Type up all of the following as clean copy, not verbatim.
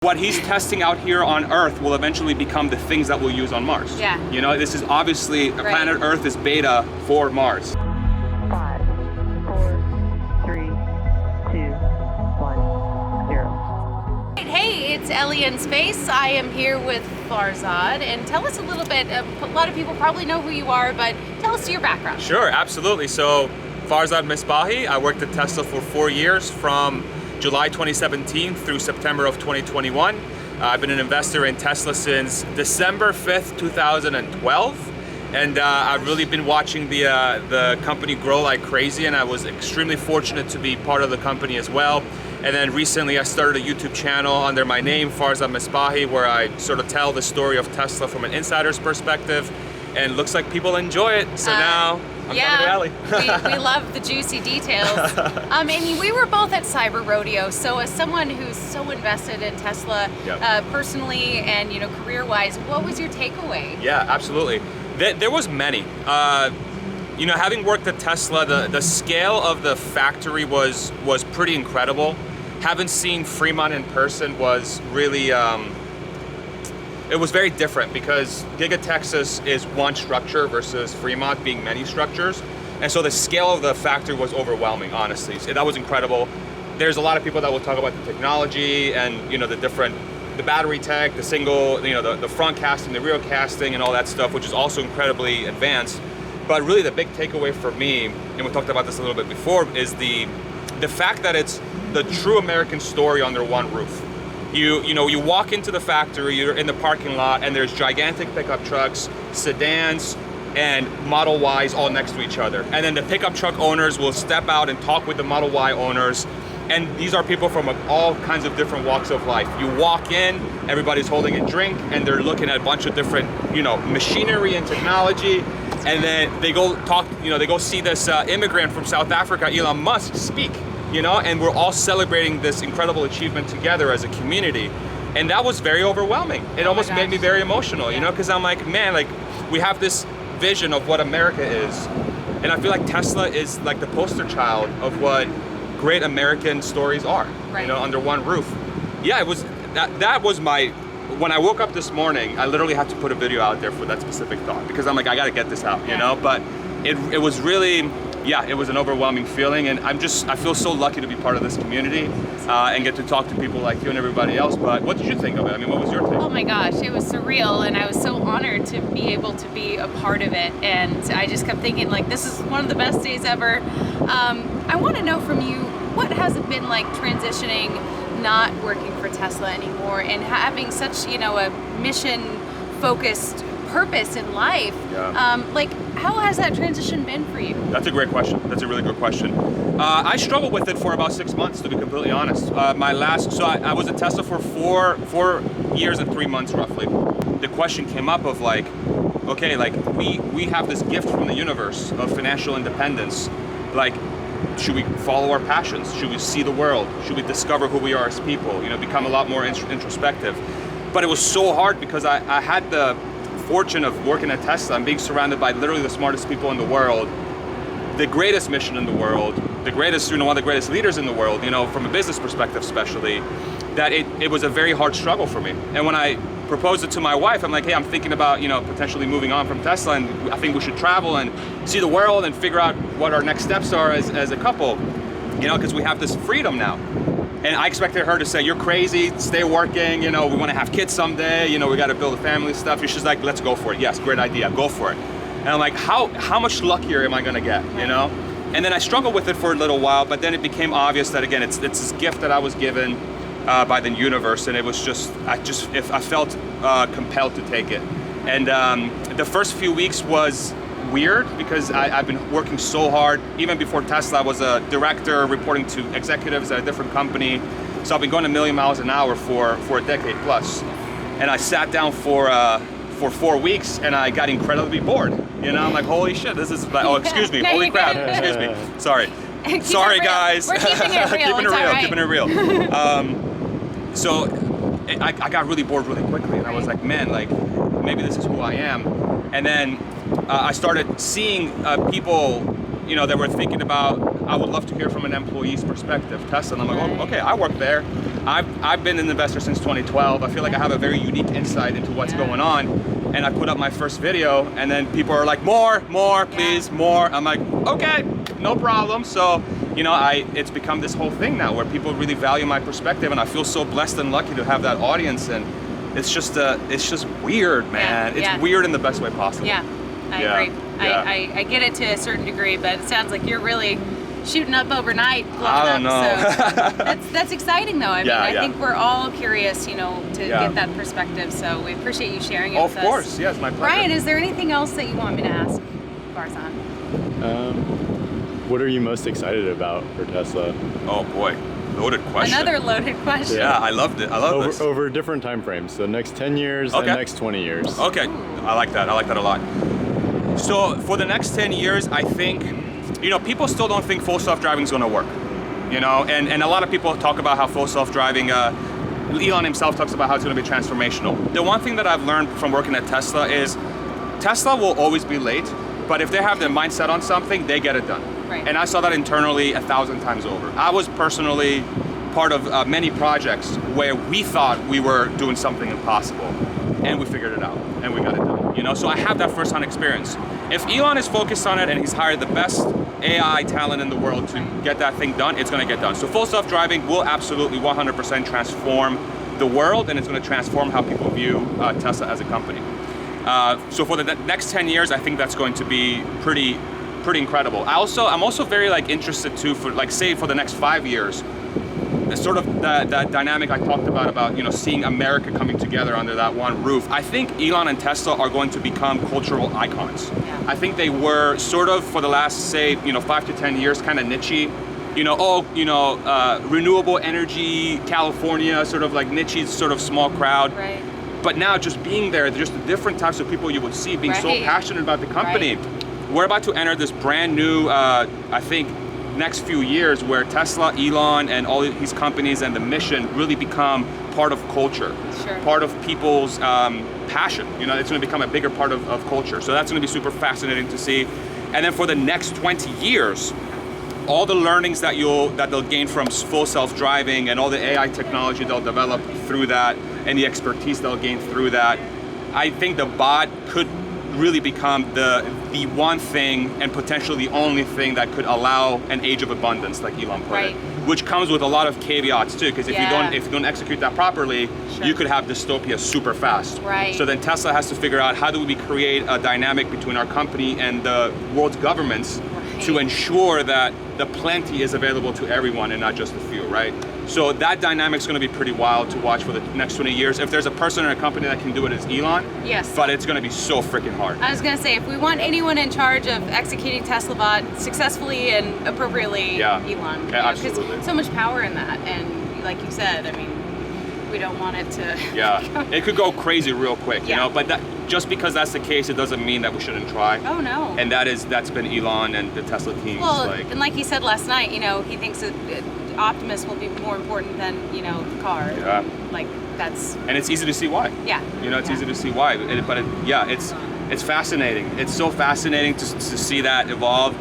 What he's testing out here on Earth will eventually become the things that we'll use on Mars. Yeah. You know, this is obviously, planet Earth is beta for Mars. 5, 4, 3, 2, 1, 0. Hey, it's Ellie in space. I am here with Farzad, and tell us a little bit. A lot of people probably know who you are, but tell us your background. Sure, absolutely. So, Farzad Misbahi, I worked at Tesla for 4 years from July 2017 through September of 2021. I've been an investor in Tesla since December 5th, 2012. And I've really been watching the company grow like crazy, and I was extremely fortunate to be part of the company as well. And then recently I started a YouTube channel under my name, Farzad Misbahi, where I sort of tell the story of Tesla from an insider's perspective, and it looks like people enjoy it. So now I'm coming to Ellie. we love the juicy details. And we were both at Cyber Rodeo, so as someone who's so invested in Tesla personally and career-wise, what was your takeaway? Yeah, absolutely. There was many. Having worked at Tesla, the scale of the factory was pretty incredible. Having seen Fremont in person was really, it was very different because Giga Texas is one structure versus Fremont being many structures. And so the scale of the factory was overwhelming, honestly. So that was incredible. There's a lot of people that will talk about the technology and the battery tech, the single, the front casting, the rear casting and all that stuff, which is also incredibly advanced. But really the big takeaway for me, and we talked about this a little bit before, is the fact that it's the true American story under one roof. You walk into the factory, you're in the parking lot, and there's gigantic pickup trucks, sedans, and Model Ys all next to each other. And then the pickup truck owners will step out and talk with the Model Y owners. And these are people from all kinds of different walks of life. You walk in, everybody's holding a drink, and they're looking at a bunch of different, machinery and technology. And then they go talk, they go see this immigrant from South Africa, Elon Musk, speak, and we're all celebrating this incredible achievement together as a community. And that was very overwhelming. It almost made me very emotional, because I'm like, man, we have this vision of what America is. And I feel like Tesla is like the poster child of what great American stories are, under one roof. Yeah, it was, that was when I woke up this morning, I literally had to put a video out there for that specific thought because I'm like, I gotta get this out, but it was really, it was an overwhelming feeling, and I feel so lucky to be part of this community and get to talk to people like you and everybody else. But what did you think of it? I mean, what was your take? Oh my gosh, it was surreal, and I was so honored to be able to be a part of it, and I just kept thinking, this is one of the best days ever. I want to know from you, what has it been like transitioning, not working for Tesla anymore, and having such, a mission-focused purpose in life? How has that transition been for you? That's a great question. That's a really good question. I struggled with it for about 6 months, to be completely honest. I was at Tesla for 4 years and 3 months roughly. The question came up of we have this gift from the universe of financial independence. Should we follow our passions? Should we see the world? Should we discover who we are as people? Become a lot more introspective. But it was so hard because I had the fortune of working at Tesla and being surrounded by literally the smartest people in the world, the greatest mission in the world, the greatest, one of the greatest leaders in the world, from a business perspective especially, that it was a very hard struggle for me. And when I proposed it to my wife, I'm like, hey, I'm thinking about, potentially moving on from Tesla, and I think we should travel and see the world and figure out what our next steps are as a couple, because we have this freedom now. And I expected her to say, you're crazy, stay working, we want to have kids someday, we got to build a family stuff. She's like, let's go for it. Yes, great idea, go for it. And I'm like, how much luckier am I going to get, And then I struggled with it for a little while, but then it became obvious that, again, it's this gift that I was given by the universe, and it was I felt compelled to take it. And the first few weeks was weird because I've been working so hard. Even before Tesla, I was a director reporting to executives at a different company. So I've been going a million miles an hour for a decade plus. And I sat down for 4 weeks and I got incredibly bored. I'm like, holy shit, this is like, excuse me, holy crap, excuse me, sorry. Sorry guys. We're keeping it real. Keeping it real. So I got really bored really quickly, and I was like, man, maybe this is who I am. And then I started seeing people, that were thinking about, I would love to hear from an employee's perspective, Tesla. And I'm like, oh, okay, I work there. I've been an investor since 2012. I feel like I have a very unique insight into what's going on. And I put up my first video, and then people are like, more, please, more. I'm like, okay, no problem. So, you know, it's become this whole thing now where people really value my perspective, and I feel so blessed and lucky to have that audience. And it's just weird, man. It's weird in the best way possible. Yeah, I agree. Yeah. I get it to a certain degree, but it sounds like you're really shooting up overnight. I don't know. So that's exciting, though. I mean, I think we're all curious, you know, to get that perspective. So we appreciate you sharing it with us. Of course, yes, my pleasure. Ryan, is there anything else that you want me to ask Farzan? What are you most excited about for Tesla? Oh boy, loaded question. Another loaded question. Yeah, I loved it. I love this. Over different time frames, so next 10 years and next 20 years. Okay, I like that. I like that a lot. So for the next 10 years, I think, you know, people still don't think full self-driving is going to work. You know, and a lot of people talk about how full self-driving, Elon himself talks about how it's going to be transformational. The one thing that I've learned from working at Tesla is Tesla will always be late, but if they have their mindset on something, they get it done. Right. And I saw that internally 1,000 times over. I was personally part of many projects where we thought we were doing something impossible, and we figured it out, and we got it done. You know, so I have that first-hand experience. If Elon is focused on it and he's hired the best AI talent in the world to get that thing done, it's going to get done. So full self-driving will absolutely 100% transform the world, and it's going to transform how people view Tesla as a company. So for the next 10 years, I think that's going to be pretty incredible. I'm also very interested too for say for the next 5 years, sort of that dynamic I talked about, you know, seeing America coming together under that one roof. I think Elon and Tesla are going to become cultural icons. Yeah. I think they were sort of for the last, say, 5 to 10 years kind of niche-y. You know, renewable energy, California, sort of like niche, sort of small crowd. Right. But now just being there, just the different types of people you would see being so passionate about the company. Right. We're about to enter this brand new, I think, next few years where Tesla, Elon, and all these companies and the mission really become part of culture, part of people's passion. You know, it's going to become a bigger part of culture. So that's going to be super fascinating to see. And then for the next 20 years, all the learnings that they'll gain from full self-driving and all the AI technology they'll develop through that and the expertise they'll gain through that, I think the bot could really become the one thing and potentially the only thing that could allow an age of abundance, like Elon put it, which comes with a lot of caveats too, because if you don't execute that properly, you could have dystopia super fast. Right. So then Tesla has to figure out how do we create a dynamic between our company and the world's governments to ensure that the plenty is available to everyone and not just a few, right? So that dynamic's going to be pretty wild to watch for the next 20 years. If there's a person in a company that can do it, it's Elon. Yes. But it's going to be so freaking hard. I was going to say, if we want anyone in charge of executing Tesla bot successfully and appropriately, Elon. Yeah, absolutely. So much power in that, and like you said, I mean, we don't want it to. Yeah, it could go crazy real quick, you know. But just because that's the case, it doesn't mean that we shouldn't try. Oh no. And that's been Elon and the Tesla teams. Well, and like he said last night, you know, he thinks that Optimus will be more important than the car. Yeah. Like that's. And it's easy to see why. Yeah. You know, it's easy to see why. It's fascinating. It's so fascinating to see that evolve.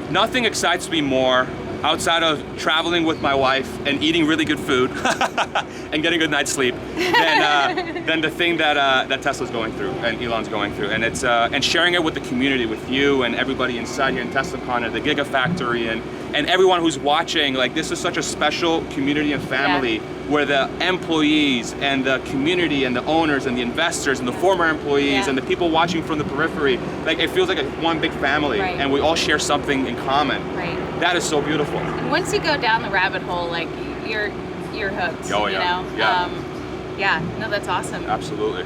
Nothing excites me more outside of traveling with my wife and eating really good food and getting a good night's sleep than the thing that Tesla's going through and Elon's going through, and it's and sharing it with the community, with you and everybody inside here in TeslaCon and the Gigafactory and everyone who's watching. Like, this is such a special community and family where the employees and the community and the owners and the investors and the former employees and the people watching from the periphery, like, it feels like one big family, and we all share something in common. Right. That is so beautiful. And once you go down the rabbit hole, like, you're hooked. Oh, you yeah. know? No, that's awesome. absolutely.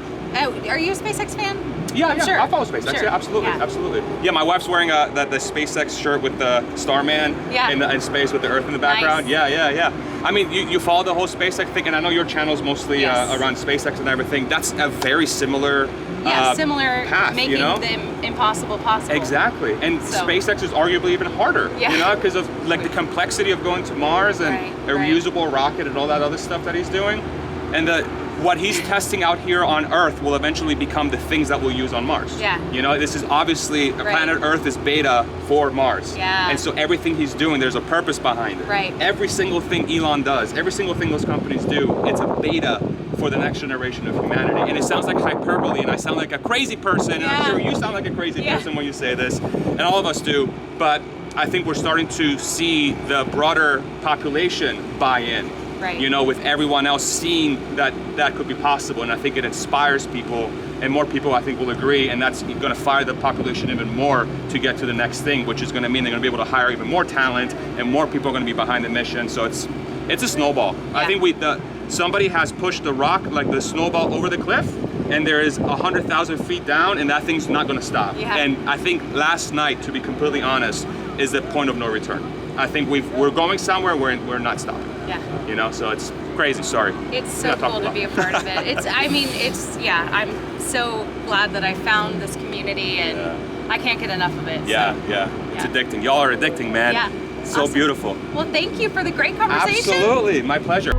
Are you a SpaceX fan? Yeah, Sure. I follow SpaceX. Sure. Yeah, absolutely, Yeah. absolutely. Yeah, my wife's wearing the SpaceX shirt with the Starman in space with the Earth in the background. Nice. Yeah. I mean, you follow the whole SpaceX thing, and I know your channel's mostly around SpaceX and everything. That's a very similar similar path, making you know? the impossible possible. Exactly, and SpaceX is arguably even harder, you know, because of like the complexity of going to Mars and a reusable rocket and all that other stuff that he's doing. And what he's testing out here on Earth will eventually become the things that we'll use on Mars. Yeah. You know, this is obviously, planet Earth is beta for Mars. Yeah. And so everything he's doing, there's a purpose behind it. Right. Every single thing Elon does, every single thing those companies do, it's a beta for the next generation of humanity. And it sounds like hyperbole, and I sound like a crazy person, and I'm sure you sound like a crazy person when you say this, and all of us do, but I think we're starting to see the broader population buy in. Right. You know, with everyone else seeing that that could be possible, and I think it inspires people, and more people I think will agree, and that's going to fire the population even more to get to the next thing, which is going to mean they're going to be able to hire even more talent, and more people are going to be behind the mission. So it's a snowball. Yeah. I think somebody has pushed the rock, like the snowball, over the cliff, and there is 100,000 feet down, and that thing's not going to stop. Yeah. And I think last night, to be completely honest, is the point of no return. I think we're going somewhere. We're not stopping. Yeah. You know, so it's crazy. Sorry. It's so cool to be a part of it. I'm so glad that I found this community, and I can't get enough of it. Yeah, so. yeah. It's addicting. Y'all are addicting, man. Yeah. So Awesome. beautiful. Well, thank you for the great conversation. Absolutely. My pleasure.